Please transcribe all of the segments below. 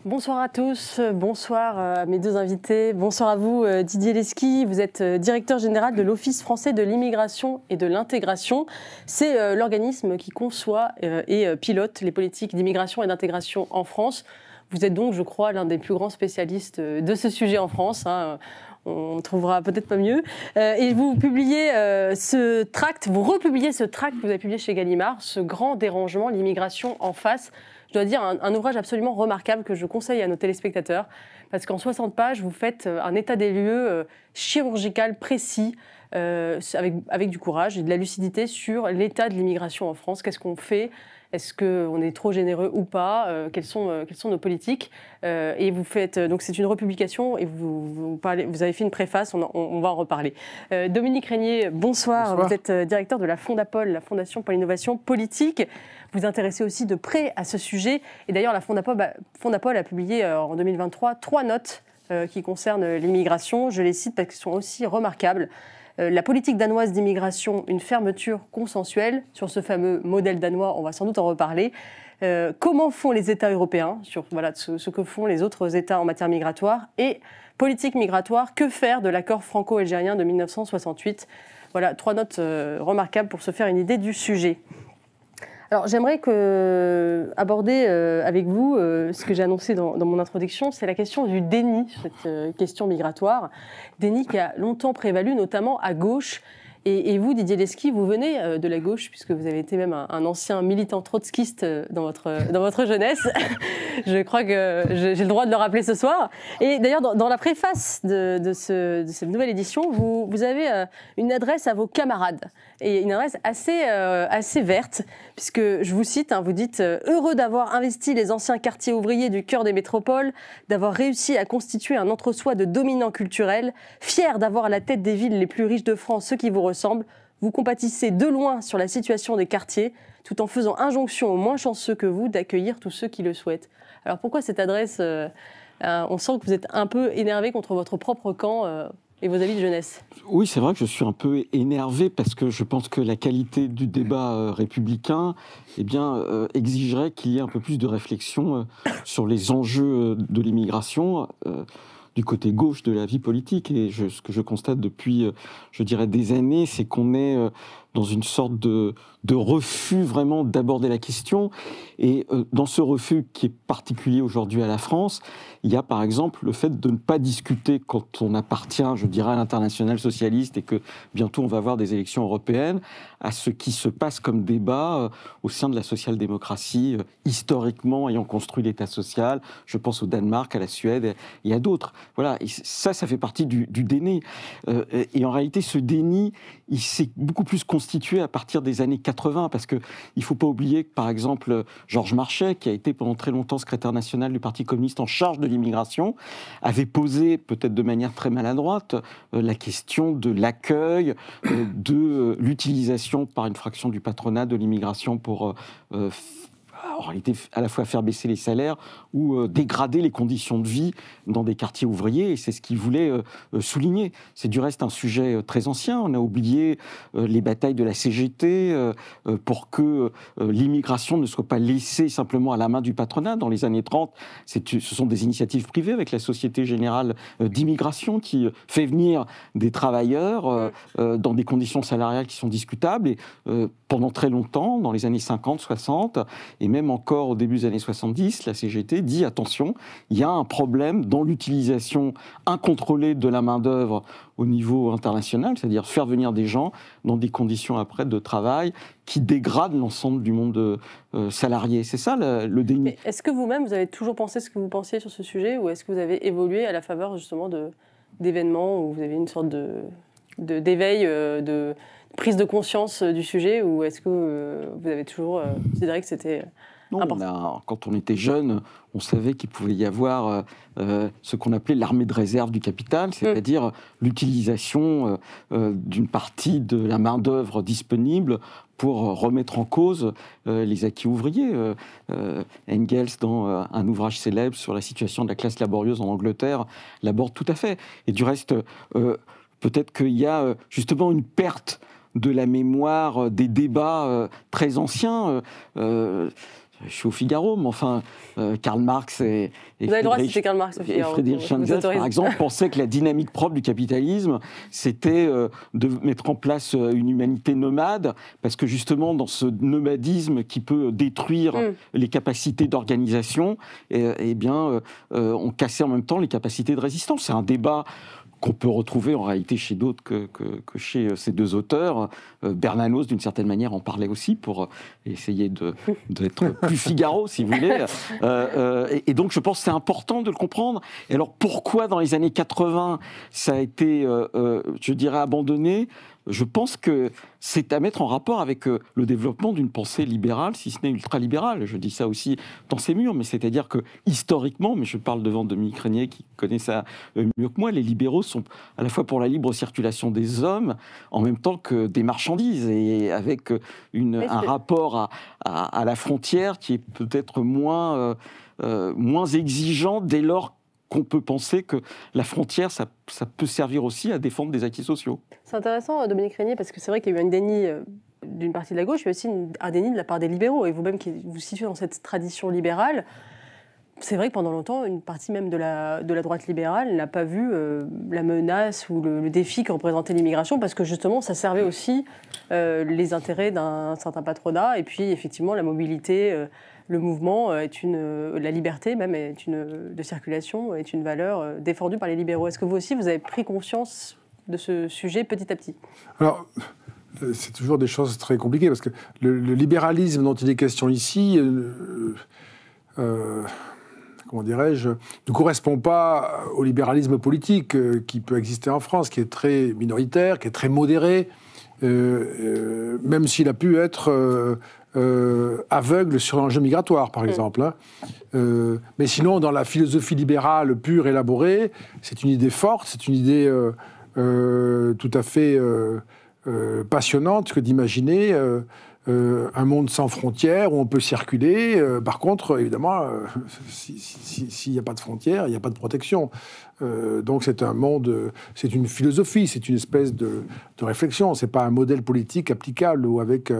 Bonsoir à tous, bonsoir à mes deux invités, bonsoir à vous Didier Lesky, vous êtes directeur général de l'Office français de l'immigration et de l'intégration. C'est l'organisme qui conçoit et pilote les politiques d'immigration et d'intégration en France. Vous êtes donc, je crois, l'un des plus grands spécialistes de ce sujet en France. On ne trouvera peut-être pas mieux. Et vous publiez ce tract, vous republiez ce tract que vous avez publié chez Gallimard, ce grand dérangement, l'immigration en face. Je dois dire, un ouvrage absolument remarquable que je conseille à nos téléspectateurs, parce qu'en 60 pages, vous faites un état des lieux chirurgical précis, avec du courage et de la lucidité sur l'état de l'immigration en France. Qu'est-ce qu'on fait ? Est-ce qu'on est trop généreux ou pas ? Quelles sont nos politiques ? Et vous faites, donc c'est une republication et vous avez fait une préface, on va en reparler. Dominique Régnier, bonsoir. Vous êtes directeur de la Fondapol, la Fondation pour l'innovation politique. Vous intéressez aussi de près à ce sujet. Et d'ailleurs, la Fondapol a publié en 2023 3 notes qui concernent l'immigration. Je les cite parce qu'elles sont aussi remarquables. La politique danoise d'immigration, une fermeture consensuelle. Sur ce fameux modèle danois, on va sans doute en reparler. Comment font les États européens sur ce que font les autres États en matière migratoire. Et politique migratoire, que faire de l'accord franco-algérien de 1968 ? Voilà, 3 notes remarquables pour se faire une idée du sujet. Alors, j'aimerais aborder avec vous ce que j'ai annoncé dans mon introduction, c'est la question du déni, cette question migratoire. Déni qui a longtemps prévalu, notamment à gauche. Et vous, Didier Lesky, vous venez de la gauche, puisque vous avez été même un ancien militant trotskiste dans votre jeunesse. Je crois que j'ai le droit de le rappeler ce soir. Et d'ailleurs, dans la préface de cette nouvelle édition, vous avez une adresse à vos camarades. Et une adresse assez verte, puisque je vous cite, vous dites « Heureux d'avoir investi les anciens quartiers ouvriers du cœur des métropoles, d'avoir réussi à constituer un entre-soi de dominants culturels, fier d'avoir à la tête des villes les plus riches de France ceux qui vous ressemblent, vous compatissez de loin sur la situation des quartiers, tout en faisant injonction aux moins chanceux que vous d'accueillir tous ceux qui le souhaitent. » Alors pourquoi cette adresse on sent que vous êtes un peu énervé contre votre propre camp et vos amis de jeunesse. Oui, c'est vrai que je suis un peu énervé parce que je pense que la qualité du débat républicain exigerait qu'il y ait un peu plus de réflexion sur les enjeux de l'immigration du côté gauche de la vie politique. Et ce que je constate depuis, je dirais, des années, c'est qu'on est dans une sorte de refus vraiment d'aborder la question. Et dans ce refus qui est particulier aujourd'hui à la France, il y a par exemple le fait de ne pas discuter quand on appartient, je dirais, à l'international socialiste et que bientôt on va avoir des élections européennes, à ce qui se passe comme débat au sein de la social-démocratie, historiquement ayant construit l'État social. Je pense au Danemark, à la Suède et à d'autres. Voilà, et ça fait partie du déni. Et en réalité, ce déni, il s'est beaucoup plus constitué à partir des années 80, parce qu'il ne faut pas oublier que, par exemple, Georges Marchais, qui a été pendant très longtemps secrétaire national du Parti communiste en charge de l'immigration, avait posé, peut-être de manière très maladroite, la question de l'accueil, de l'utilisation par une fraction du patronat de l'immigration pour en réalité à la fois faire baisser les salaires ou dégrader les conditions de vie dans des quartiers ouvriers, et c'est ce qu'il voulait souligner. C'est du reste un sujet très ancien. On a oublié les batailles de la CGT pour que l'immigration ne soit pas laissée simplement à la main du patronat. Dans les années 30, ce sont des initiatives privées avec la Société Générale d'Immigration qui fait venir des travailleurs dans des conditions salariales qui sont discutables, et pendant très longtemps, dans les années 50, 60, et même encore au début des années 70, la CGT dit attention, il y a un problème dans l'utilisation incontrôlée de la main-d'œuvre au niveau international, c'est-à-dire faire venir des gens dans des conditions après de travail qui dégradent l'ensemble du monde salarié. C'est ça le déni. Mais est-ce que vous-même, vous avez toujours pensé ce que vous pensiez sur ce sujet, ou est-ce que vous avez évolué à la faveur justement d'événements où vous avez une sorte d'éveil, de prise de conscience du sujet, ou est-ce que vous avez toujours considéré que c'était important ? Quand on était jeune, on savait qu'il pouvait y avoir ce qu'on appelait l'armée de réserve du capital, c'est-à-dire l'utilisation d'une partie de la main-d'œuvre disponible pour remettre en cause les acquis ouvriers. Engels, dans un ouvrage célèbre sur la situation de la classe laborieuse en Angleterre, l'aborde tout à fait. Et du reste, peut-être qu'il y a justement une perte de la mémoire des débats très anciens. Je suis au Figaro, mais enfin, Karl Marx et Vous avez le droit de citer Karl Marx au Figaro. Friedrich Engels, par exemple, pensaient que la dynamique propre du capitalisme, c'était de mettre en place une humanité nomade, parce que justement, dans ce nomadisme qui peut détruire les capacités d'organisation, on cassait en même temps les capacités de résistance. C'est un débat qu'on peut retrouver en réalité chez d'autres que chez ces deux auteurs. Bernanos, d'une certaine manière, en parlait aussi pour essayer d'être plus Figaro, si vous voulez. Et donc, je pense que c'est important de le comprendre. Et alors, pourquoi dans les années 80, ça a été, je dirais, abandonné ? Je pense que c'est à mettre en rapport avec le développement d'une pensée libérale, si ce n'est ultralibérale. Je dis ça aussi dans ces murs, mais c'est-à-dire que historiquement, mais je parle devant Dominique Régnier qui connaît ça mieux que moi, les libéraux sont à la fois pour la libre circulation des hommes, en même temps que des marchandises, et avec un rapport à la frontière qui est peut-être moins exigeant dès lors qu'on peut penser que la frontière, ça peut servir aussi à défendre des acquis sociaux. C'est intéressant, Dominique Régnier, parce que c'est vrai qu'il y a eu un déni d'une partie de la gauche, mais aussi un déni de la part des libéraux. Et vous-même qui vous situez dans cette tradition libérale, c'est vrai que pendant longtemps, une partie même de la droite libérale n'a pas vu la menace ou le défi que représentait l'immigration, parce que justement, ça servait aussi les intérêts d'un certain patronat, et puis effectivement, la mobilité... Le mouvement la liberté même de circulation est une valeur défendue par les libéraux. Est-ce que vous aussi, vous avez pris conscience de ce sujet petit à petit ? Alors, c'est toujours des choses très compliquées, parce que le libéralisme dont il est question ici, comment dirais-je, ne correspond pas au libéralisme politique qui peut exister en France, qui est très minoritaire, qui est très modéré, même s'il a pu être... aveugle sur l'enjeu migratoire, par exemple. Mais sinon, dans la philosophie libérale pure, élaborée, c'est une idée forte, c'est une idée tout à fait passionnante que d'imaginer un monde sans frontières où on peut circuler. Par contre, évidemment, s'il n'y a pas de frontières, il n'y a pas de protection. Donc c'est un monde, c'est une philosophie, c'est une espèce de réflexion. C'est pas un modèle politique applicable ou avec...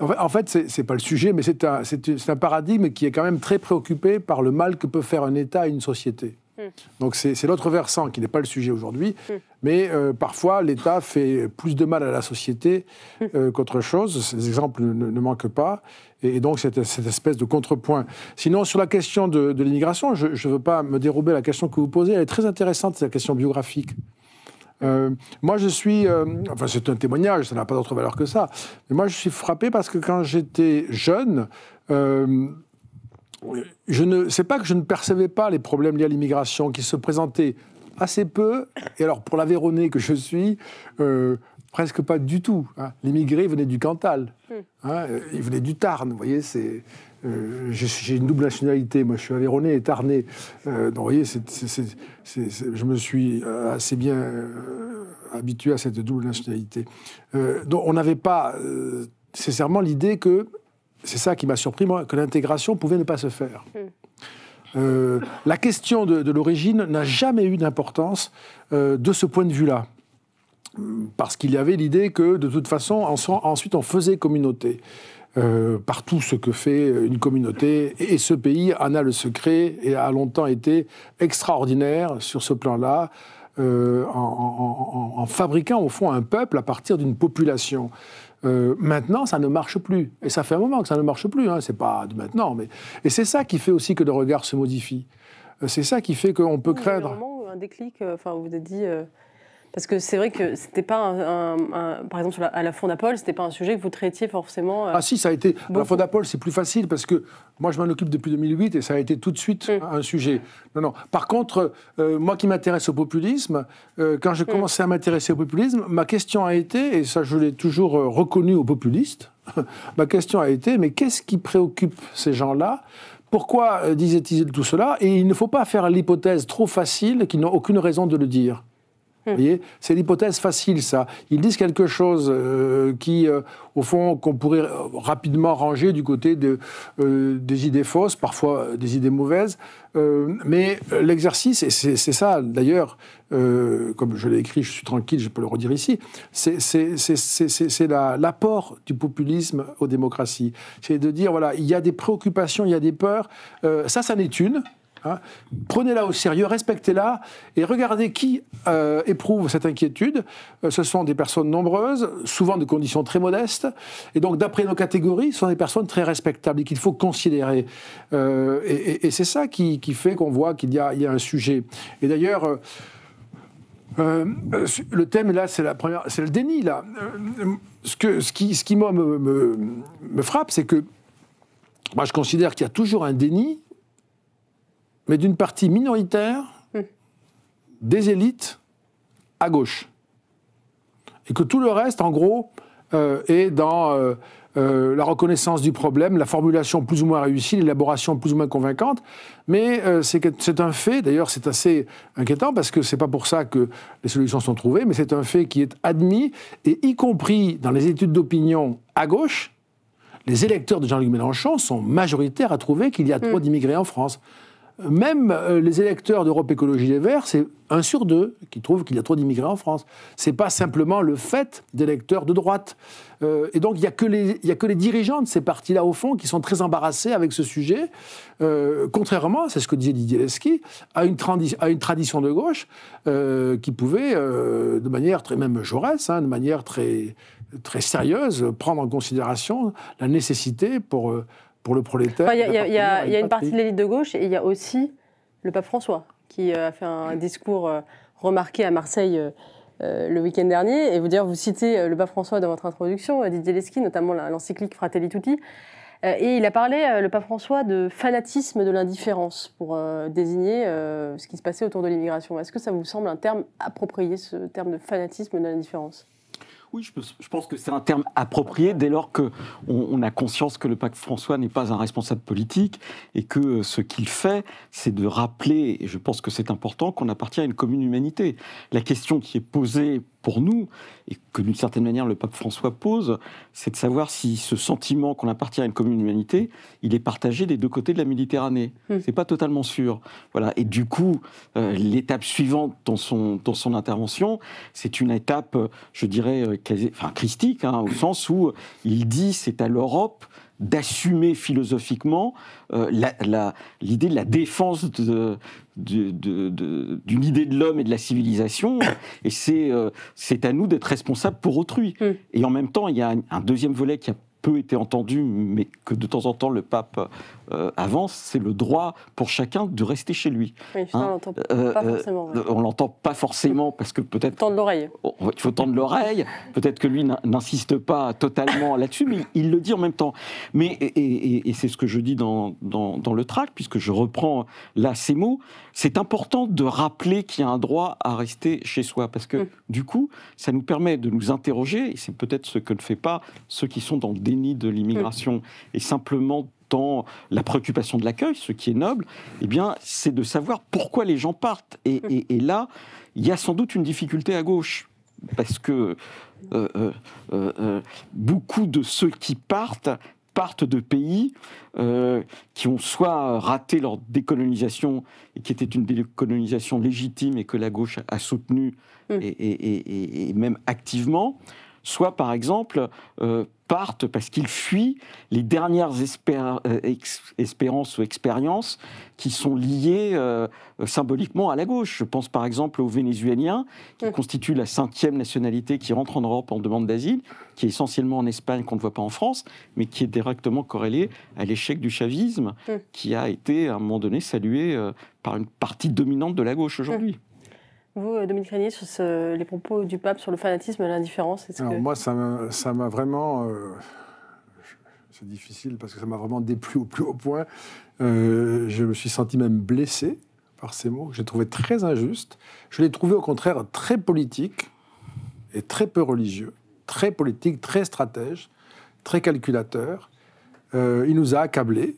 En fait, c'est pas le sujet, mais c'est un paradigme qui est quand même très préoccupé par le mal que peut faire un État à une société. Donc c'est l'autre versant qui n'est pas le sujet aujourd'hui, mais parfois l'État fait plus de mal à la société qu'autre chose. Ces exemples ne manquent pas, et donc cette espèce de contrepoint. Sinon, sur la question de l'immigration, je ne veux pas me dérober la question que vous posez, elle est très intéressante, c'est la question biographique. Moi, je suis... enfin, c'est un témoignage, ça n'a pas d'autre valeur que ça. Mais moi, je suis frappé parce que quand j'étais jeune, c'est pas que je ne percevais pas les problèmes liés à l'immigration qui se présentaient assez peu, et alors pour l'Aveyronais que je suis, presque pas du tout. Hein. L'immigré venait du Cantal, hein, il venait du Tarn, vous voyez, c'est... j'ai une double nationalité, moi je suis Aveyronnais et Tarnais, donc vous voyez, je me suis assez bien habitué à cette double nationalité. Donc on n'avait pas nécessairement l'idée que, c'est ça qui m'a surpris moi, que l'intégration pouvait ne pas se faire. La question de l'origine n'a jamais eu d'importance de ce point de vue-là. Parce qu'il y avait l'idée que, de toute façon, ensuite on faisait communauté. Par tout ce que fait une communauté. Et ce pays en a le secret et a longtemps été extraordinaire sur ce plan-là, en fabriquant au fond un peuple à partir d'une population. Maintenant, ça ne marche plus. Et ça fait un moment que ça ne marche plus. Hein. C'est pas de maintenant. Et c'est ça qui fait aussi que le regard se modifie. C'est ça qui fait qu'on peut craindre... Un déclic, enfin, vous vous êtes dit... Parce que c'est vrai que c'était pas par exemple à la Fondapol, c'était pas un sujet que vous traitiez forcément. Ah si, ça a été. À la Fondapol, c'est plus facile parce que moi, je m'en occupe depuis 2008 et ça a été tout de suite un sujet. Non. Par contre, moi qui m'intéresse au populisme, quand j'ai commencé à m'intéresser au populisme, ma question a été, et ça je l'ai toujours reconnu aux populistes, ma question a été, mais qu'est-ce qui préoccupe ces gens-là ? Pourquoi disaient-ils tout cela ? Et il ne faut pas faire l'hypothèse trop facile qu'ils n'ont aucune raison de le dire. Vous voyez, c'est l'hypothèse facile, ça. Ils disent quelque chose qui, au fond, qu'on pourrait rapidement ranger du côté des idées fausses, parfois des idées mauvaises. Mais l'exercice, et c'est ça, d'ailleurs, comme je l'ai écrit, je suis tranquille, je peux le redire ici, c'est l'apport du populisme aux démocraties. C'est de dire, voilà, il y a des préoccupations, il y a des peurs, ça n'est une. Hein. Prenez-la au sérieux, respectez-la et regardez qui éprouve cette inquiétude. Ce sont des personnes nombreuses, souvent de conditions très modestes, et donc d'après nos catégories, ce sont des personnes très respectables et qu'il faut considérer. Et c'est ça qui fait qu'on voit qu'il y a un sujet. Et d'ailleurs, le thème là, c'est le déni là. Ce qui moi me frappe, c'est que moi je considère qu'il y a toujours un déni, mais d'une partie minoritaire des élites à gauche. Et que tout le reste, en gros, est dans la reconnaissance du problème, la formulation plus ou moins réussie, l'élaboration plus ou moins convaincante. Mais c'est un fait, d'ailleurs c'est assez inquiétant, parce que c'est pas pour ça que les solutions sont trouvées, mais c'est un fait qui est admis, et y compris dans les études d'opinion à gauche, les électeurs de Jean-Luc Mélenchon sont majoritaires à trouver qu'il y a trop d'immigrés en France. Même les électeurs d'Europe Écologie Les Verts, c'est 1 sur 2 qui trouvent qu'il y a trop d'immigrés en France. C'est pas simplement le fait d'électeurs de droite. Et donc, il n'y a que les dirigeants de ces partis-là, au fond, qui sont très embarrassés avec ce sujet, contrairement, c'est ce que disait Didier Lesky, à une tradition de gauche qui pouvait, de manière très, même Jaurès, de manière très, très sérieuse, prendre en considération la nécessité pour le prolétaire. Il y a une partie de l'élite de gauche et il y a aussi le pape François qui a fait un discours remarqué à Marseille le week-end dernier. Et vous citez le pape François dans votre introduction, Didier Lesky, notamment l'encyclique Fratelli Tutti. Et il a parlé, le pape François, de fanatisme de l'indifférence pour désigner ce qui se passait autour de l'immigration. Est-ce que ça vous semble un terme approprié, ce terme de fanatisme de l'indifférence ? Oui, je pense que c'est un terme approprié dès lors qu'on a conscience que le pape François n'est pas un responsable politique et que ce qu'il fait, c'est de rappeler, et je pense que c'est important, qu'on appartient à une commune humanité. La question qui est posée pour nous, et que d'une certaine manière le pape François pose, c'est de savoir si ce sentiment qu'on appartient à une commune humanité, il est partagé des deux côtés de la Méditerranée. C'est pas totalement sûr. Voilà. Et du coup, l'étape suivante dans son intervention, c'est une étape, je dirais, christique, au sens où il dit c'est à l'Europe d'assumer philosophiquement l'idée de la défense d'une idée de l'homme et de la civilisation, et c'est à nous d'être responsables pour autrui. Et en même temps, il y a un deuxième volet qui a peu été entendu, mais que de temps en temps le pape avance, c'est le droit pour chacun de rester chez lui. Oui, on l'entend pas forcément. Ouais. On l'entend pas forcément parce que peut-être... Tendre l'oreille. Il faut tendre l'oreille. Peut-être que lui n'insiste pas totalement là-dessus, mais il le dit en même temps. Mais, et c'est ce que je dis dans le tract, puisque je reprends là ces mots, c'est important de rappeler qu'il y a un droit à rester chez soi, parce que du coup, ça nous permet de nous interroger, et c'est peut-être ce que ne fait pas ceux qui sont dans le déni de l'immigration, et simplement dans la préoccupation de l'accueil, ce qui est noble, eh bien, c'est de savoir pourquoi les gens partent. Et là, il y a sans doute une difficulté à gauche, parce que beaucoup de ceux qui partent de pays qui ont soit raté leur décolonisation, et qui était une décolonisation légitime et que la gauche a soutenue, et même activement, soit par exemple partent parce qu'ils fuient les dernières espérances ou expériences qui sont liées symboliquement à la gauche. Je pense par exemple aux Vénézuéliens, qui constituent la 5e nationalité qui rentre en Europe en demande d'asile, qui est essentiellement en Espagne, qu'on ne voit pas en France, mais qui est directement corrélée à l'échec du chavisme, qui a été à un moment donné salué par une partie dominante de la gauche aujourd'hui. Vous, Dominique Régnier, sur les propos du pape sur le fanatisme et l'indifférence, Moi, ça m'a vraiment... c'est difficile parce que ça m'a vraiment déplu au plus haut point. Je me suis senti même blessé par ces mots, que j'ai trouvé très injustes. Je l'ai trouvé au contraire très politique et très peu religieux. Très politique, très stratège, très calculateur. Il nous a accablés.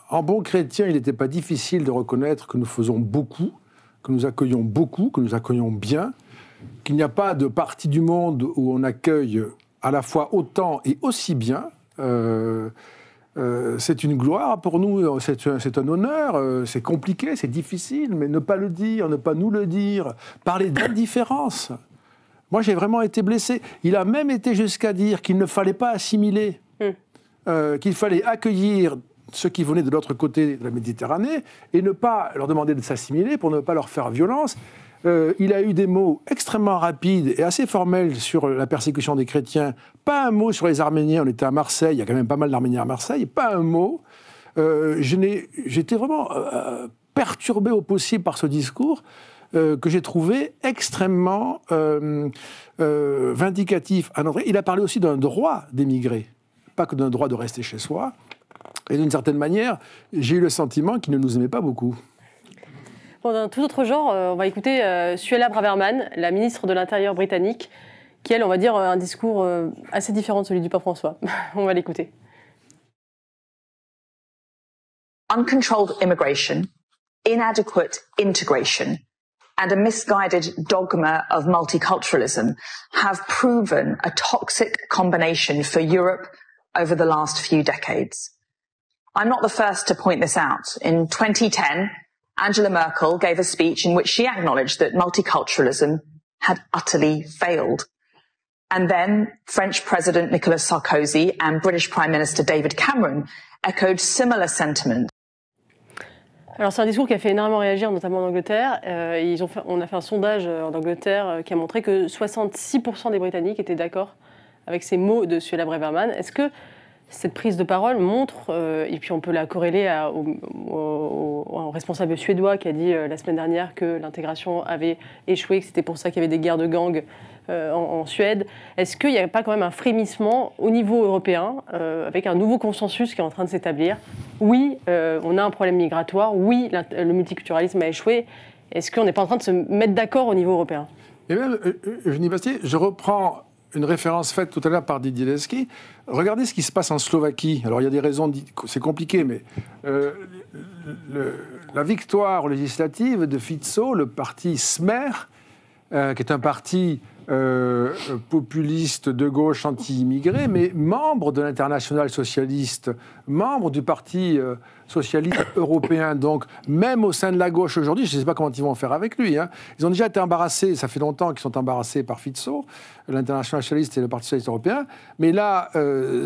En bon chrétien, il n'était pas difficile de reconnaître que nous faisons beaucoup que nous accueillons beaucoup, que nous accueillons bien, qu'il n'y a pas de partie du monde où on accueille à la fois autant et aussi bien. C'est une gloire pour nous, c'est un honneur, c'est compliqué, c'est difficile, mais ne pas le dire, ne pas nous le dire, parler d'indifférence. Moi, j'ai vraiment été blessé. Il a même été jusqu'à dire qu'il ne fallait pas assimiler, qu'il fallait accueillir ceux qui venaient de l'autre côté de la Méditerranée et ne pas leur demander de s'assimiler pour ne pas leur faire violence. Il a eu des mots extrêmement rapides et assez formels sur la persécution des chrétiens. Pas un mot sur les Arméniens. On était à Marseille, il y a quand même pas mal d'Arméniens à Marseille. Pas un mot. J'étais vraiment perturbé au possible par ce discours que j'ai trouvé extrêmement vindicatif. Il a parlé aussi d'un droit d'émigrer, pas que d'un droit de rester chez soi. Et d'une certaine manière, j'ai eu le sentiment qu'il ne nous aimait pas beaucoup. Bon, dans tout autre genre, on va écouter Suella Braverman, la ministre de l'Intérieur britannique, qui, elle, on va dire, a un discours assez différent de celui du pape François. On va l'écouter. Uncontrolled immigration, inadequate integration, and a misguided dogma of multiculturalism have proven a toxic combination for Europe over the last few decades. I'm not the first to point this out. In 2010, Angela Merkel gave a speech in which she acknowledged that multiculturalism had utterly failed. And then French President Nicolas Sarkozy and British Prime Minister David Cameron echoed similar sentiments. Alors c'est un discours qui a fait énormément réagir, notamment en Angleterre. On a fait un sondage en Angleterre qui a montré que 66% des Britanniques étaient d'accord avec ces mots de Suella Braverman. Est-ce que cette prise de parole montre, et puis on peut la corréler au responsable suédois qui a dit la semaine dernière que l'intégration avait échoué, que c'était pour ça qu'il y avait des guerres de gangs en Suède. Est-ce qu'il n'y a pas quand même un frémissement au niveau européen, avec un nouveau consensus qui est en train de s'établir? Oui, on a un problème migratoire, oui, le multiculturalisme a échoué. Est-ce qu'on n'est pas en train de se mettre d'accord au niveau européen? Et même, Eugénie Bastier, je reprends une référence faite tout à l'heure par Didier Lesky. Regardez ce qui se passe en Slovaquie. Alors, il y a des raisons, c'est compliqué, mais la victoire législative de Fico, le parti Smer, qui est un parti populiste de gauche anti-immigré, mais membre de l'Internationale socialiste, membre du Parti socialiste européen, donc même au sein de la gauche aujourd'hui, je ne sais pas comment ils vont faire avec lui. Hein. Ils ont déjà été embarrassés, ça fait longtemps qu'ils sont embarrassés par Fico, l'Internationale socialiste et le Parti socialiste européen, mais là,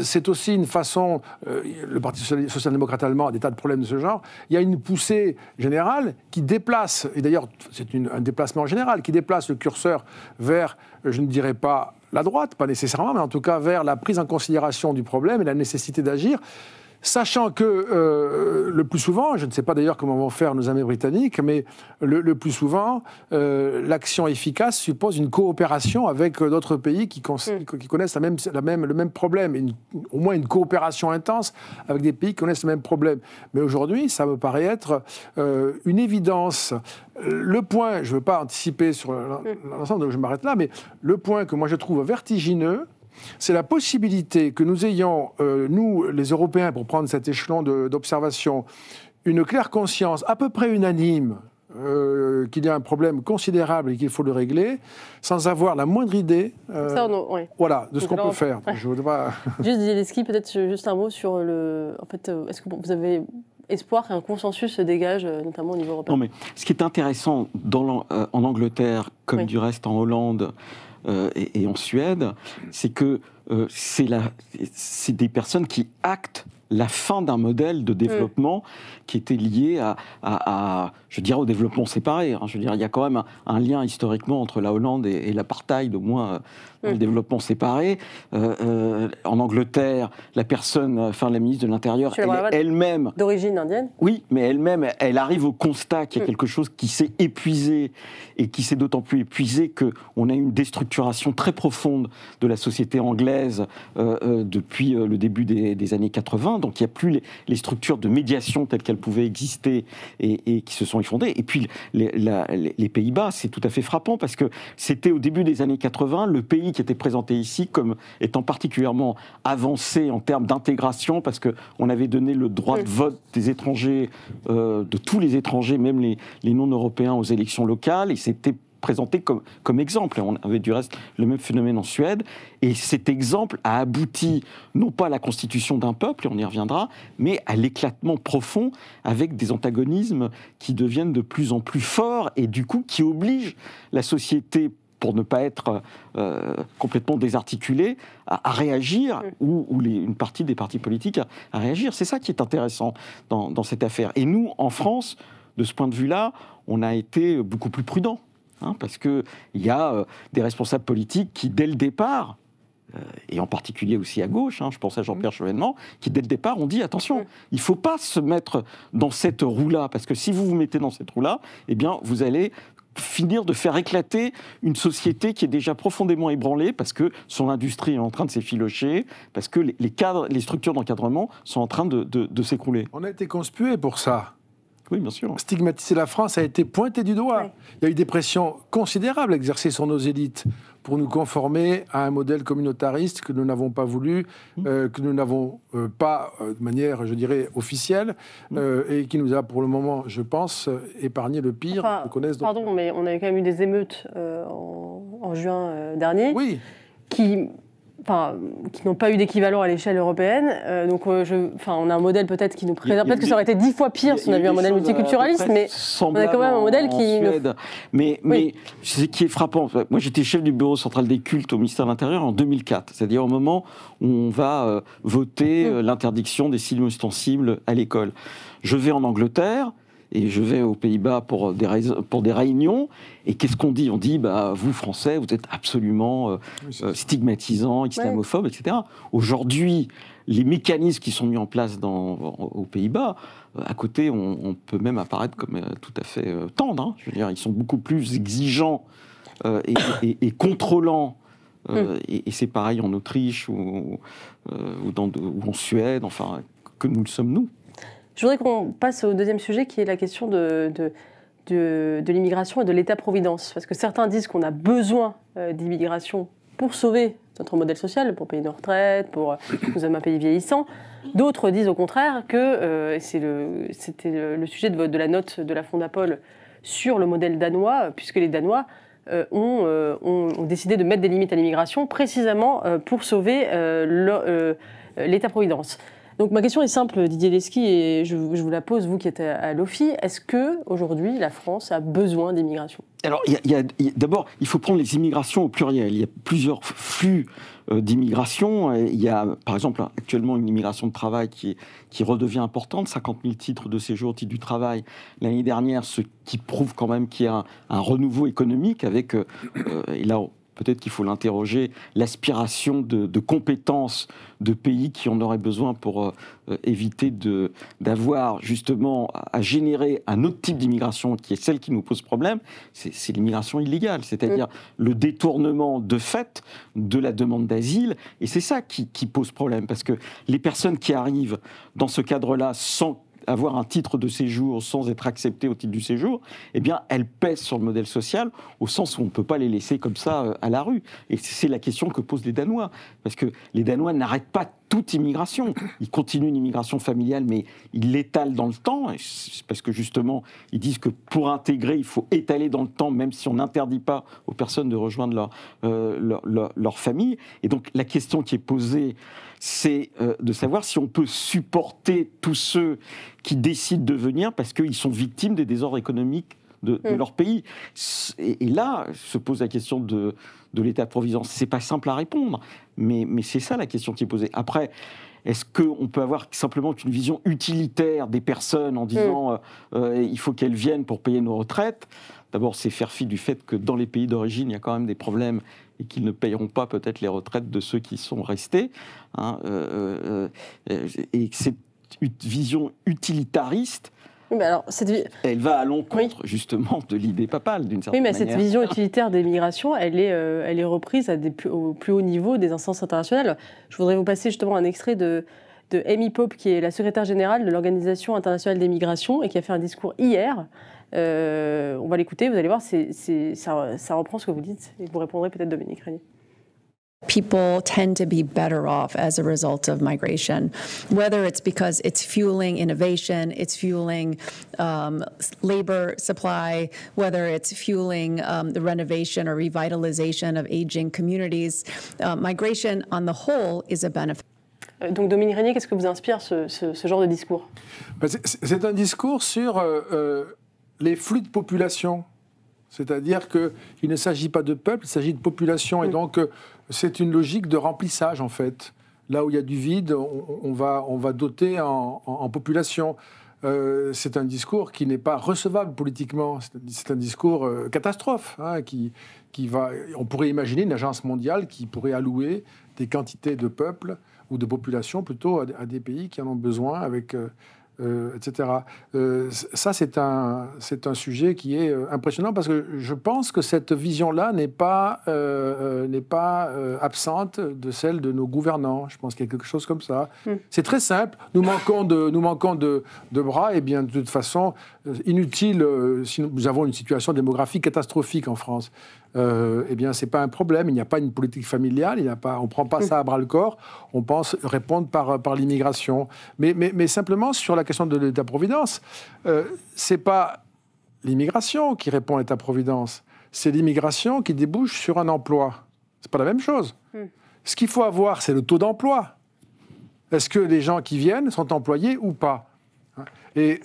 c'est aussi une façon, le Parti social-démocrate allemand a des tas de problèmes de ce genre, il y a une poussée générale qui déplace, et d'ailleurs c'est un déplacement général, qui déplace le curseur vers, je ne dirais pas la droite, pas nécessairement, mais en tout cas vers la prise en considération du problème et la nécessité d'agir, sachant que le plus souvent, je ne sais pas d'ailleurs comment vont faire nos amis britanniques, mais le plus souvent, l'action efficace suppose une coopération avec d'autres pays qui connaissent le même problème, au moins une coopération intense avec des pays qui connaissent le même problème. Mais aujourd'hui, ça me paraît être une évidence. Le point, je ne veux pas anticiper sur l'ensemble, donc je m'arrête là, mais le point que moi je trouve vertigineux, c'est la possibilité que nous ayons, nous, les Européens, pour prendre cet échelon d'observation, une claire conscience à peu près unanime qu'il y a un problème considérable et qu'il faut le régler, sans avoir la moindre idée voilà, de ce qu'on peut faire. Je voudrais... Juste, Didier Lesky, peut-être juste un mot sur le... En fait, est-ce que vous avez espoir qu'un consensus se dégage, notamment au niveau européen? Non, mais ce qui est intéressant en Angleterre, comme du reste en Hollande, et en Suède, c'est que c'est des personnes qui actent la fin d'un modèle de développement qui était lié je dirais, au développement séparé. Hein. Je veux dire, il y a quand même un lien historiquement entre la Hollande et l'apartheid, au moins le développement séparé. En Angleterre, la ministre de l'Intérieur, elle-même... D'origine indienne? Oui, mais elle-même, elle arrive au constat qu'il y a quelque chose qui s'est épuisé, et qui s'est d'autant plus épuisé qu'on a une déstructuration très profonde de la société anglaise depuis le début des années 80, donc il n'y a plus les structures de médiation telles qu'elles pouvaient exister et qui se sont effondrées. Et puis les Pays-Bas, c'est tout à fait frappant parce que c'était au début des années 80 le pays qui était présenté ici comme étant particulièrement avancé en termes d'intégration parce qu'on avait donné le droit de vote des étrangers, de tous les étrangers, même les non-européens aux élections locales, et c'était présenté comme exemple. On avait du reste le même phénomène en Suède, et cet exemple a abouti non pas à la constitution d'un peuple, et on y reviendra, mais à l'éclatement profond avec des antagonismes qui deviennent de plus en plus forts et du coup qui obligent la société, pour ne pas être complètement désarticulée, à réagir, ou une partie des partis politiques à réagir. C'est ça qui est intéressant dans cette affaire. Et nous, en France, de ce point de vue-là, on a été beaucoup plus prudents. Parce qu'il y a des responsables politiques qui, dès le départ, et en particulier aussi à gauche, je pense à Jean-Pierre Chevènement, qui, dès le départ, ont dit « Attention, il ne faut pas se mettre dans cette roue-là, parce que si vous vous mettez dans cette roue-là, eh bien, vous allez finir de faire éclater une société qui est déjà profondément ébranlée, parce que son industrie est en train de s'effilocher, parce que les structures d'encadrement sont en train de s'écrouler. » On a été conspués pour ça. Oui, bien sûr. Stigmatiser la France a été pointé du doigt. Oui. Il y a eu des pressions considérables exercées sur nos élites pour nous conformer à un modèle communautariste que nous n'avons pas voulu, que nous n'avons pas de manière, je dirais, officielle, et qui nous a pour le moment, je pense, épargné le pire. Pardon, mais on avait quand même eu des émeutes en juin dernier, qui n'ont pas eu d'équivalent à l'échelle européenne. Donc, on a un modèle peut-être qui nous préserve. Peut-être que ça aurait été 10 fois pire si on avait eu un modèle multiculturaliste, mais on a quand même un modèle qui... Mais ce qui est frappant, moi j'étais chef du bureau central des cultes au ministère de l'Intérieur en 2004, c'est-à-dire au moment où on va voter l'interdiction des signes ostensibles à l'école. Je vais en Angleterre, et je vais aux Pays-Bas pour des réunions, et qu'est-ce qu'on dit ? On dit, vous, Français, vous êtes absolument stigmatisants, islamophobes, etc. Aujourd'hui, les mécanismes qui sont mis en place aux Pays-Bas, à côté, on peut même apparaître comme tout à fait tendres. Je veux dire, ils sont beaucoup plus exigeants et contrôlants. Et c'est pareil en Autriche ou en Suède, que nous le sommes nous. Je voudrais qu'on passe au deuxième sujet, qui est la question de l'immigration et de l'État-providence. Parce que certains disent qu'on a besoin d'immigration pour sauver notre modèle social, pour payer nos retraites, nous sommes un pays vieillissant. D'autres disent au contraire que, c'était le sujet de la note de la Fondapol sur le modèle danois, puisque les Danois ont décidé de mettre des limites à l'immigration précisément pour sauver l'État-providence. Donc ma question est simple, Didier Leschi, et je vous la pose, vous qui êtes à l'OFII. Est-ce qu'aujourd'hui, la France a besoin d'immigration ? Alors, d'abord, il faut prendre les immigrations au pluriel. Il y a plusieurs flux d'immigration. Il y a, par exemple, actuellement une immigration de travail qui redevient importante, 50 000 titres de séjour au titre du travail l'année dernière, ce qui prouve quand même qu'il y a un renouveau économique avec, et là, peut-être qu'il faut l'interroger, l'aspiration de compétences de pays qui en auraient besoin pour éviter d'avoir justement à générer un autre type d'immigration qui est celle qui nous pose problème, c'est l'immigration illégale, c'est-à-dire le détournement de fait de la demande d'asile, et c'est ça qui pose problème, parce que les personnes qui arrivent dans ce cadre-là sans avoir un titre de séjour sans être accepté au titre du séjour, eh bien, elles pèsent sur le modèle social au sens où on ne peut pas les laisser comme ça à la rue. Et c'est la question que posent les Danois. Parce que les Danois n'arrêtent pas toute immigration. Ils continuent une immigration familiale, mais ils l'étalent dans le temps. Parce que justement, ils disent que pour intégrer, il faut étaler dans le temps, même si on n'interdit pas aux personnes de rejoindre leur famille. Et donc, la question qui est posée, c'est de savoir si on peut supporter tous ceux qui décident de venir parce qu'ils sont victimes des désordres économiques de leur pays. Et là, se pose la question de l'État-providence. C'est pas simple à répondre, mais c'est ça la question qui est posée. Après, est-ce qu'on peut avoir simplement une vision utilitaire des personnes en disant il faut qu'elles viennent pour payer nos retraites ? D'abord, c'est faire fi du fait que dans les pays d'origine, il y a quand même des problèmes et qu'ils ne payeront pas peut-être les retraites de ceux qui sont restés. Et cette vision utilitariste, elle va à l'encontre justement de l'idée papale, d'une certaine manière. Oui, mais cette vision utilitaire des migrations, elle est reprise au plus haut niveau des instances internationales. Je voudrais vous passer justement un extrait de de Amy Pope, qui est la secrétaire générale de l'Organisation internationale des migrations et qui a fait un discours hier. On va l'écouter, vous allez voir, ça reprend ce que vous dites et vous répondrez peut-être Dominique Régnier. People tend to be better off as a result of migration, whether it's because it's fueling innovation, it's fueling labor supply, whether it's fueling the renovation or revitalization of aging communities. Migration on the whole is a benefit. Donc Dominique Régnier, qu'est-ce que vous inspire ce genre de discours? C'est un discours sur les flux de population. C'est-à-dire qu'il ne s'agit pas de peuple, il s'agit de population. Et donc, c'est une logique de remplissage, en fait. Là où il y a du vide, on va doter en population. C'est un discours qui n'est pas recevable politiquement. C'est un discours catastrophe. Hein, on pourrait imaginer une agence mondiale qui pourrait allouer des quantités de peuples, ou de population plutôt, à des pays qui en ont besoin, avec... etc. Ça, c'est un sujet qui est impressionnant parce que je pense que cette vision-là n'est pas absente de celle de nos gouvernants. Je pense qu'il y a quelque chose comme ça. C'est très simple. Nous manquons de bras. Et bien, de toute façon, inutile, si nous avons une situation démographique catastrophique en France. Eh bien, c'est pas un problème. Il n'y a pas une politique familiale. On prend pas ça à bras le corps. On pense répondre par l'immigration. Mais simplement sur la question de l'État-providence, c'est pas l'immigration qui répond à l'État-providence. C'est l'immigration qui débouche sur un emploi. C'est pas la même chose. Ce qu'il faut avoir, c'est le taux d'emploi. Est-ce que les gens qui viennent sont employés ou pas? Et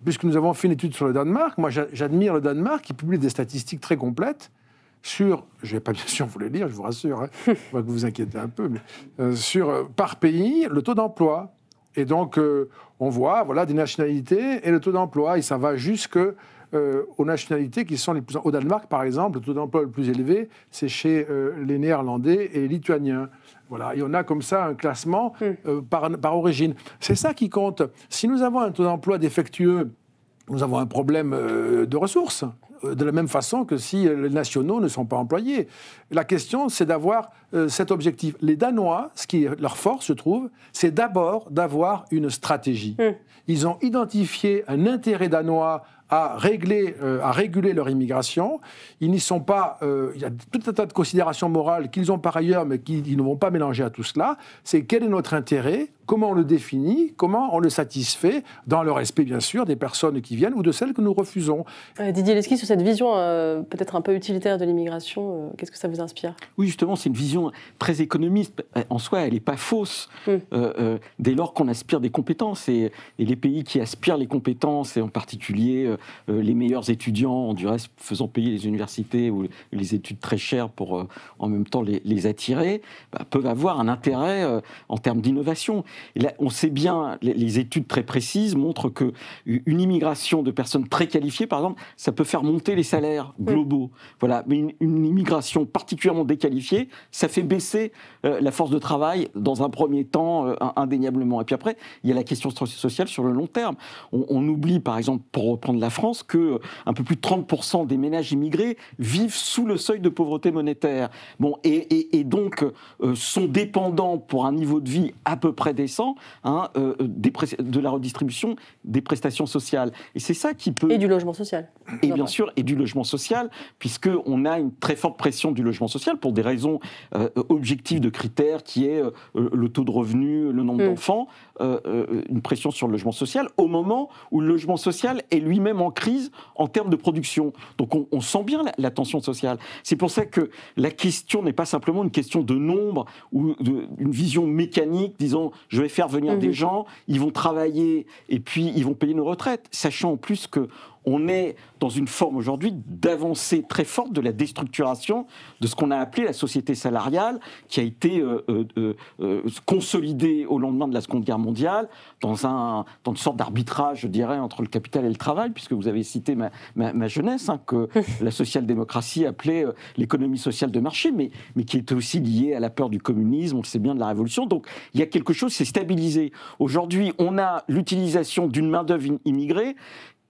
puisque nous avons fait une étude sur le Danemark, moi j'admire le Danemark qui publie des statistiques très complètes sur, je ne vais pas bien sûr vous les lire, je vous rassure, hein, pas que vous vous inquiétez un peu, mais sur par pays le taux d'emploi. Et donc on voit des nationalités et le taux d'emploi, et ça va jusque aux nationalités qui sont les plus... Au Danemark, par exemple, le taux d'emploi le plus élevé, c'est chez les Néerlandais et les Lituaniens. Voilà, et on a comme ça un classement par origine. C'est ça qui compte. Si nous avons un taux d'emploi défectueux, nous avons un problème de ressources, de la même façon que si les nationaux ne sont pas employés. La question, c'est d'avoir cet objectif. Les Danois, ce qui est leur force, je trouve, c'est d'abord d'avoir une stratégie. Ils ont identifié un intérêt danois à réguler leur immigration. Ils n'y sont pas... il y a tout un tas de considérations morales qu'ils ont par ailleurs, mais qu'ils ne vont pas mélanger à tout cela. C'est quel est notre intérêt, comment on le définit, comment on le satisfait, dans le respect, bien sûr, des personnes qui viennent ou de celles que nous refusons. Didier Lesky, sur cette vision peut-être un peu utilitaire de l'immigration, qu'est-ce que ça vous inspire? Oui, justement, c'est une vision très économiste. En soi, elle n'est pas fausse. Dès lors qu'on aspire des compétences, et les pays qui aspirent les compétences, et en particulier les meilleurs étudiants, du reste faisant payer les universités ou les études très chères pour en même temps les attirer, peuvent avoir un intérêt en termes d'innovation. Et là, on sait bien, les études très précises montrent qu'une immigration de personnes très qualifiées, par exemple, ça peut faire monter les salaires globaux. Voilà. Mais une immigration particulièrement déqualifiée, ça fait baisser la force de travail dans un premier temps, indéniablement. Et puis après, il y a la question sociale sur le long terme. On oublie, par exemple, pour reprendre la France, qu'un peu plus de 30% des ménages immigrés vivent sous le seuil de pauvreté monétaire. Bon, et donc sont dépendants pour un niveau de vie à peu près décent de la redistribution des prestations sociales. Et c'est ça qui peut... Et du logement social. Et bien sûr, et du logement social, puisqu'on a une très forte pression du logement social pour des raisons objectives de critères, qui est le taux de revenu, le nombre d'enfants, une pression sur le logement social, au moment où le logement social est lui-même en crise en termes de production. Donc on sent bien la tension sociale. C'est pour ça que la question n'est pas simplement une question de nombre ou une vision mécanique, disons, je vais faire venir des gens, ils vont travailler et puis ils vont payer nos retraites, sachant en plus que on est dans une forme aujourd'hui d'avancée très forte de la déstructuration de ce qu'on a appelé la société salariale, qui a été consolidée au lendemain de la Seconde Guerre mondiale, dans une sorte d'arbitrage, je dirais, entre le capital et le travail, puisque vous avez cité ma jeunesse, que la social-démocratie appelait l'économie sociale de marché, mais qui était aussi liée à la peur du communisme, on le sait bien, de la Révolution. Donc il y a quelque chose, c'est stabilisé. Aujourd'hui, on a l'utilisation d'une main-d'œuvre immigrée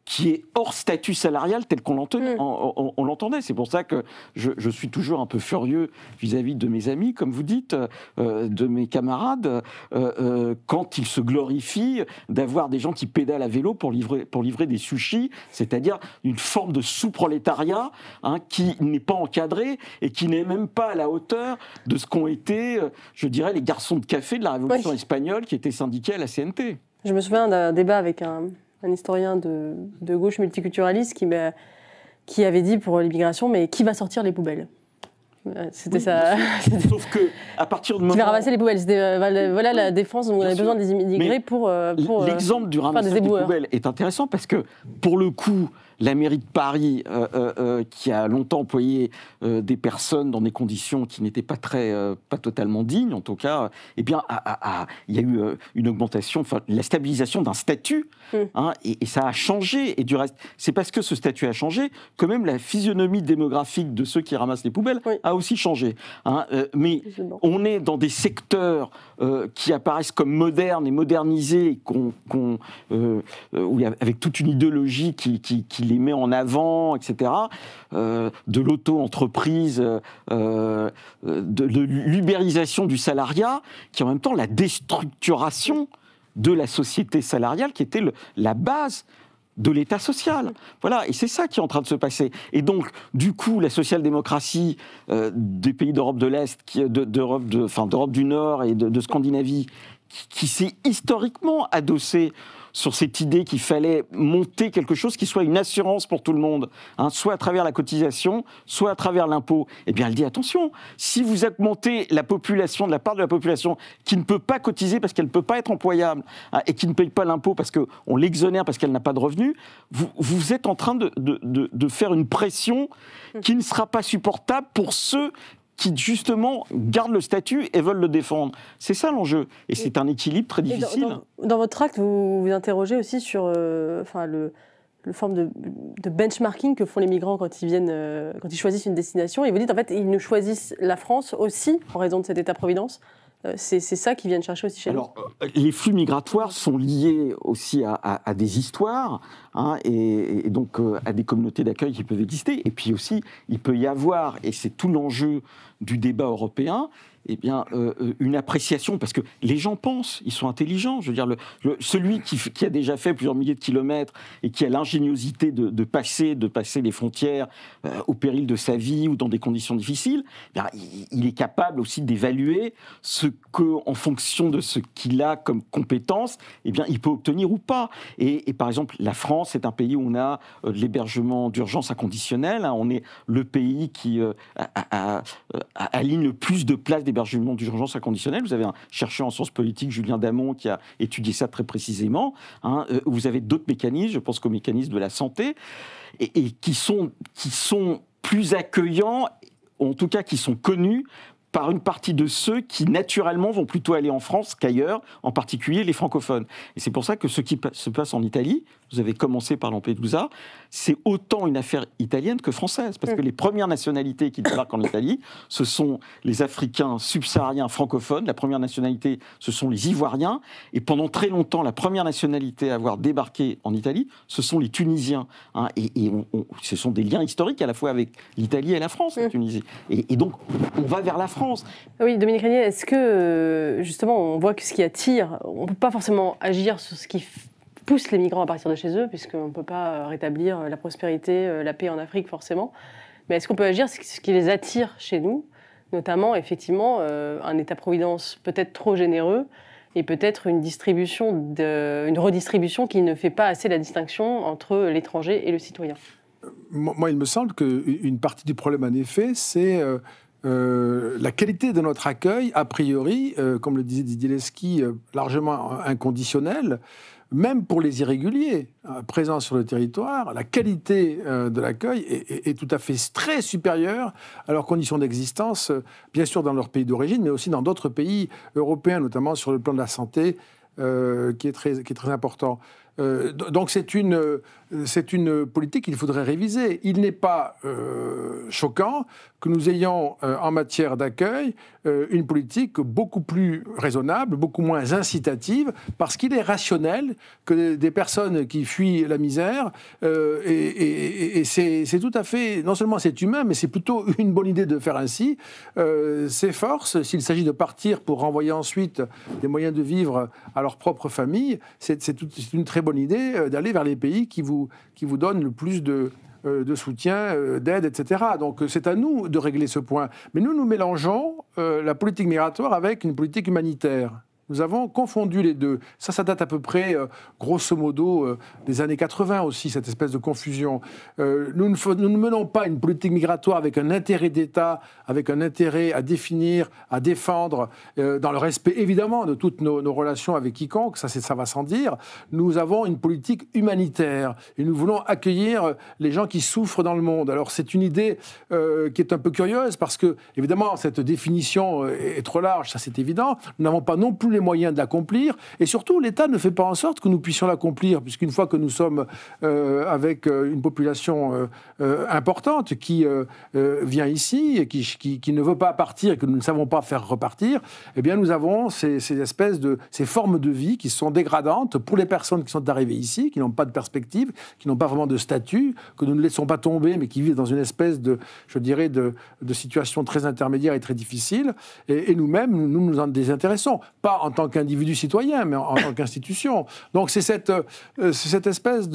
qui est hors statut salarial tel qu'on l'entendait. C'est pour ça que je suis toujours un peu furieux vis-à-vis de mes amis, comme vous dites, de mes camarades, quand ils se glorifient d'avoir des gens qui pédalent à vélo pour livrer des sushis, c'est-à-dire une forme de sous-prolétariat qui n'est pas encadré et qui n'est même pas à la hauteur de ce qu'ont été, je dirais, les garçons de café de la Révolution espagnole qui étaient syndiqués à la CNT. Je me souviens d'un débat avec un historien de gauche multiculturaliste qui avait dit pour l'immigration, mais qui va sortir les poubelles ? C'était ça. Sauf que à partir du moment qui va ramasser les poubelles, c'était voilà la défense dont on avait besoin des immigrés pour l'exemple du ramassage des poubelles est intéressant parce que pour le coup, la mairie de Paris, qui a longtemps employé des personnes dans des conditions qui n'étaient pas totalement dignes, en tout cas, eh bien, il y a eu une augmentation, la stabilisation d'un statut, et ça a changé. Et du reste, c'est parce que ce statut a changé que même la physionomie démographique de ceux qui ramassent les poubelles a aussi changé. Mais on est dans des secteurs qui apparaissent comme modernes et modernisés, avec toute une idéologie qui les met en avant, etc., de l'auto-entreprise, de l'ubérisation du salariat, qui en même temps la déstructuration de la société salariale, qui était la base de l'État social. Voilà, et c'est ça qui est en train de se passer. Et donc, du coup, la social-démocratie des pays d'Europe de l'Est, d'Europe du Nord et de Scandinavie, qui s'est historiquement adossée sur cette idée qu'il fallait monter quelque chose qui soit une assurance pour tout le monde, soit à travers la cotisation, soit à travers l'impôt. Eh bien, elle dit, attention, si vous augmentez la part de la population qui ne peut pas cotiser parce qu'elle ne peut pas être employable, et qui ne paye pas l'impôt parce qu'on l'exonère parce qu'elle n'a pas de revenus, vous êtes en train de faire une pression qui ne sera pas supportable pour ceux qui, justement, gardent le statut et veulent le défendre. C'est ça l'enjeu. Et c'est un équilibre très difficile. Dans votre tract, vous vous interrogez aussi sur le forme de benchmarking que font les migrants quand ils choisissent une destination. Et vous dites, en fait, ils nous choisissent la France aussi, en raison de cet État-providence. C'est ça qu'ils viennent chercher aussi chez nous. Les flux migratoires sont liés aussi à des histoires, et donc à des communautés d'accueil qui peuvent exister. Et puis aussi, il peut y avoir, et c'est tout l'enjeu du débat européen, eh bien, une appréciation, parce que les gens pensent, ils sont intelligents. Je veux dire, celui qui a déjà fait plusieurs milliers de kilomètres et qui a l'ingéniosité de passer les frontières au péril de sa vie ou dans des conditions difficiles, eh bien, il est capable aussi d'évaluer ce qu'en fonction de ce qu'il a comme compétence, eh bien, il peut obtenir ou pas. Et par exemple, la France est un pays où on a de l'hébergement d'urgence inconditionnel. On est le pays qui aligne le plus de places d'hébergement d'urgence inconditionnelle. Vous avez un chercheur en sciences politiques, Julien Damon, qui a étudié ça très précisément. Vous avez d'autres mécanismes, je pense qu'aux mécanismes de la santé, et qui sont plus accueillants, en tout cas qui sont connus par une partie de ceux qui, naturellement, vont plutôt aller en France qu'ailleurs, en particulier les francophones. Et c'est pour ça que ce qui se passe en Italie, vous avez commencé par Lampedusa, c'est autant une affaire italienne que française, parce que les premières nationalités qui débarquent en Italie, ce sont les Africains subsahariens francophones, la première nationalité, ce sont les Ivoiriens, et pendant très longtemps, la première nationalité à avoir débarqué en Italie, ce sont les Tunisiens. Ce sont des liens historiques à la fois avec l'Italie et la France, la Tunisie. Et donc, on va vers la France. Oui, Dominique Régnier, est-ce que, justement, on voit que ce qui attire, on ne peut pas forcément agir sur ce qui pousse les migrants à partir de chez eux, puisqu'on ne peut pas rétablir la prospérité, la paix en Afrique, forcément. Mais est-ce qu'on peut agir sur ce qui les attire chez nous, notamment, effectivement, un État-providence peut-être trop généreux et peut-être une redistribution qui ne fait pas assez la distinction entre l'étranger et le citoyen? Moi, il me semble qu'une partie du problème, en effet, c'est la qualité de notre accueil, a priori, comme le disait Didier Leschi, largement inconditionnel, même pour les irréguliers présents sur le territoire. La qualité de l'accueil est tout à fait très supérieure à leurs conditions d'existence, bien sûr dans leur pays d'origine, mais aussi dans d'autres pays européens, notamment sur le plan de la santé, qui est très important. Donc c'est une politique qu'il faudrait réviser. Il n'est pas choquant que nous ayons en matière d'accueil une politique beaucoup plus raisonnable, beaucoup moins incitative, parce qu'il est rationnel que des personnes qui fuient la misère, et c'est tout à fait, non seulement c'est humain, mais c'est plutôt une bonne idée de faire ainsi, s'efforcent, s'il s'agit de partir pour renvoyer ensuite des moyens de vivre à leur propre famille, c'est une très bonne idée d'aller vers les pays qui vous donnent le plus de soutien, d'aide, etc. Donc c'est à nous de régler ce point. Mais nous mélangeons la politique migratoire avec une politique humanitaire. Nous avons confondu les deux. Ça date à peu près, grosso modo, des années 80 aussi, cette espèce de confusion. Nous ne menons pas une politique migratoire avec un intérêt d'État, avec un intérêt à définir, à défendre, dans le respect évidemment de toutes nos relations avec quiconque, ça va sans dire. Nous avons une politique humanitaire et nous voulons accueillir les gens qui souffrent dans le monde. Alors c'est une idée qui est un peu curieuse parce que, évidemment, cette définition est trop large, ça c'est évident. Nous n'avons pas non plus les moyens de l'accomplir, et surtout l'État ne fait pas en sorte que nous puissions l'accomplir, puisqu'une fois que nous sommes avec une population importante qui vient ici et qui ne veut pas partir et que nous ne savons pas faire repartir, eh bien nous avons ces formes de vie qui sont dégradantes pour les personnes qui sont arrivées ici, qui n'ont pas de perspective, qui n'ont pas vraiment de statut, que nous ne laissons pas tomber, mais qui vivent dans une espèce de situation très intermédiaire et très difficile, et nous-mêmes, nous nous en désintéressons. Pas en tant qu'individu citoyen, mais en tant qu'institution. Donc c'est cette espèce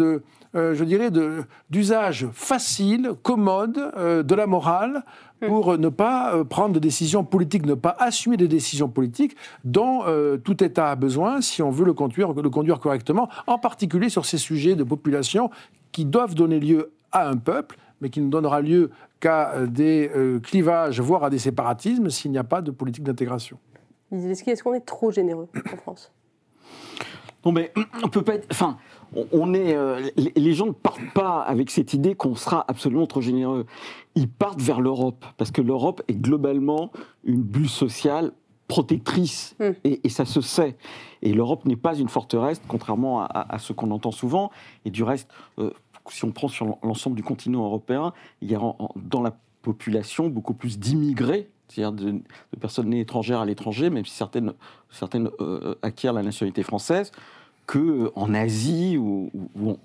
d'usage facile, commode de la morale pour ne pas prendre de décisions politiques, ne pas assumer des décisions politiques dont tout État a besoin si on veut le conduire correctement, en particulier sur ces sujets de population qui doivent donner lieu à un peuple, mais qui ne donnera lieu qu'à des clivages, voire à des séparatismes, s'il n'y a pas de politique d'intégration. Est-ce qu'on est trop généreux en France ? Non, mais on peut pas être. Enfin, les gens ne partent pas avec cette idée qu'on sera absolument trop généreux. Ils partent vers l'Europe, parce que l'Europe est globalement une bulle sociale protectrice, et ça se sait. Et l'Europe n'est pas une forteresse, contrairement à ce qu'on entend souvent. Et du reste, si on prend sur l'ensemble du continent européen, il y a dans la population beaucoup plus d'immigrés, c'est-à-dire de personnes nées étrangères à l'étranger, même si certaines acquièrent la nationalité française, qu'en Asie ou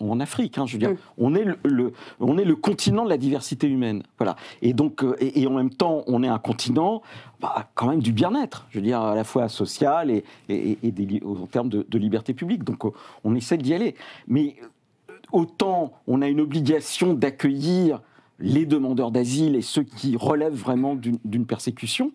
en Afrique. Je veux dire, on est le continent de la diversité humaine. Voilà. Et donc, et en même temps, on est un continent quand même du bien-être, je veux dire, à la fois social et en termes de liberté publique. Donc, on essaie d'y aller. Mais autant on a une obligation d'accueillir les demandeurs d'asile et ceux qui relèvent vraiment d'une persécution,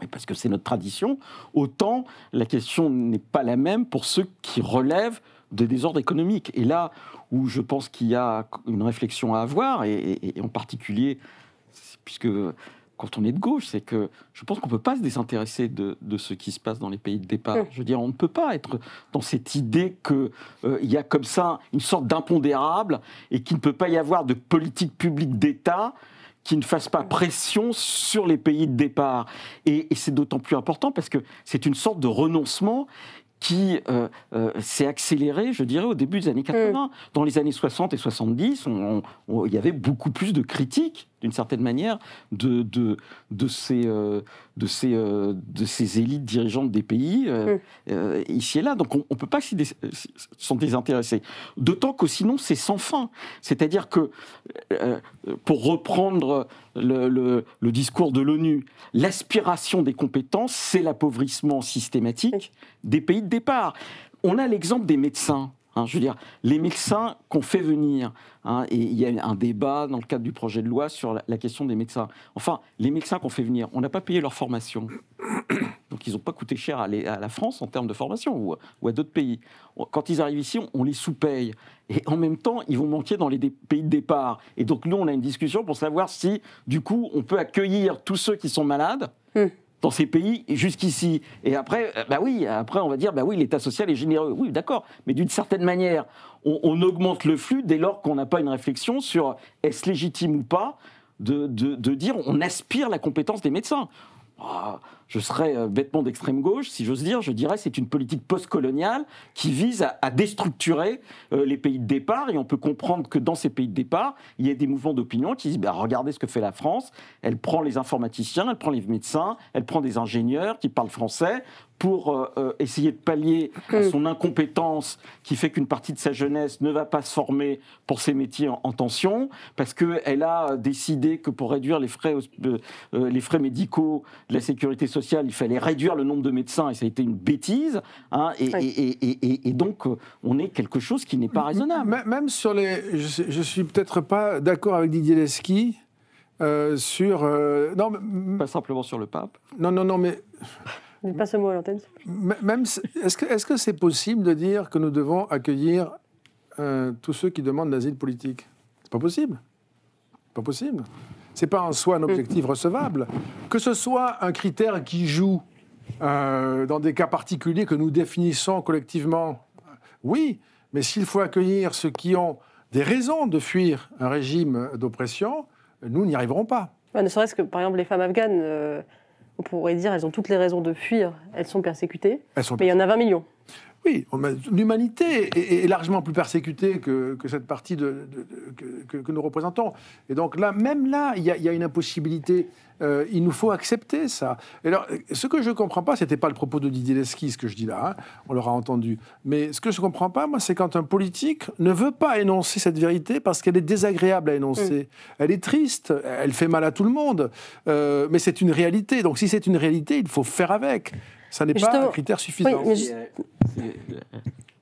parce que c'est notre tradition, autant la question n'est pas la même pour ceux qui relèvent de désordres économiques. Et là où je pense qu'il y a une réflexion à avoir, et en particulier, puisque quand on est de gauche, c'est que je pense qu'on ne peut pas se désintéresser de ce qui se passe dans les pays de départ. Je veux dire, on ne peut pas être dans cette idée qu'il y a comme ça une sorte d'impondérable et qu'il ne peut pas y avoir de politique publique d'État qui ne fasse pas pression sur les pays de départ. Et c'est d'autant plus important parce que c'est une sorte de renoncement qui s'est accéléré, je dirais, au début des années 80. Dans les années 60 et 70, il y avait beaucoup plus de critiques, d'une certaine manière, de ces élites dirigeantes des pays, ici et là. Donc on ne peut pas s'en désintéresser. D'autant que sinon, c'est sans fin. C'est-à-dire que, pour reprendre le discours de l'ONU, l'aspiration des compétences, c'est l'appauvrissement systématique des pays de départ. On a l'exemple des médecins. Je veux dire, les médecins qu'on fait venir, et il y a un débat dans le cadre du projet de loi sur la question des médecins. Enfin, les médecins qu'on fait venir, on n'a pas payé leur formation. Donc ils n'ont pas coûté cher à la France en termes de formation ou à d'autres pays. Quand ils arrivent ici, on les sous-paye. Et en même temps, ils vont manquer dans les pays de départ. Et donc nous, on a une discussion pour savoir si, du coup, on peut accueillir tous ceux qui sont malades dans ces pays jusqu'ici. Et après, après on va dire, l'État social est généreux. Oui, d'accord, mais d'une certaine manière, on augmente le flux dès lors qu'on n'a pas une réflexion sur est-ce légitime ou pas de dire on aspire la compétence des médecins. je serais bêtement d'extrême gauche, si j'ose dire, je dirais c'est une politique postcoloniale qui vise à déstructurer les pays de départ, et on peut comprendre que dans ces pays de départ, il y a des mouvements d'opinion qui disent regardez ce que fait la France, elle prend les informaticiens, elle prend les médecins, elle prend des ingénieurs qui parlent français pour essayer de pallier à son incompétence qui fait qu'une partie de sa jeunesse ne va pas se former pour ces métiers en tension, parce qu'elle a décidé que pour réduire les frais médicaux de la sécurité sociale, il fallait réduire le nombre de médecins, et ça a été une bêtise, hein, et donc on est quelque chose qui n'est pas raisonnable. Même sur les... Je suis peut-être pas d'accord avec Didier Lesky sur... non, pas simplement sur le pape. Non, mais... Dites pas ce mot à l'antenne. Même, est-ce que c'est possible de dire que nous devons accueillir tous ceux qui demandent l'asile politique? C'est pas possible. Pas possible. C'est pas en soi un objectif recevable. Que ce soit un critère qui joue dans des cas particuliers que nous définissons collectivement, oui, mais s'il faut accueillir ceux qui ont des raisons de fuir un régime d'oppression, nous n'y arriverons pas. Ouais, ne serait-ce que, par exemple, les femmes afghanes... on pourrait dire qu'elles ont toutes les raisons de fuir, elles sont persécutées, mais il y en a 20 millions. Oui, l'humanité est largement plus persécutée que cette partie que nous représentons. Et donc là, même là, il y a une impossibilité. Il nous faut accepter ça. Et alors, ce que je ne comprends pas, ce n'était pas le propos de Didier Lesky, ce que je dis là, hein, on l'aura entendu. Mais ce que je ne comprends pas, moi, c'est quand un politique ne veut pas énoncer cette vérité parce qu'elle est désagréable à énoncer. Elle est triste, elle fait mal à tout le monde. Mais c'est une réalité. Donc si c'est une réalité, il faut faire avec. Ça n'est pas un critère suffisant. Oui,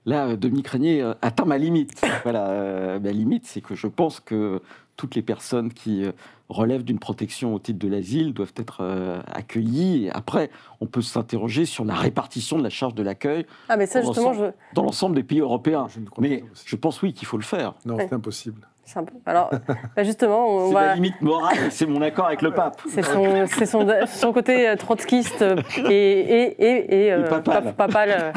là, Dominique Régnier atteint ma limite. Voilà, ma limite, c'est que je pense que toutes les personnes qui relèvent d'une protection au titre de l'asile doivent être accueillies. Et après, on peut s'interroger sur la répartition de la charge de l'accueil dans l'ensemble des pays européens. Mais je pense, oui, qu'il faut le faire. Non, c'est impossible. Alors, justement, c'est ma limite morale, c'est mon accord avec le pape. C'est son côté trotskiste et papal.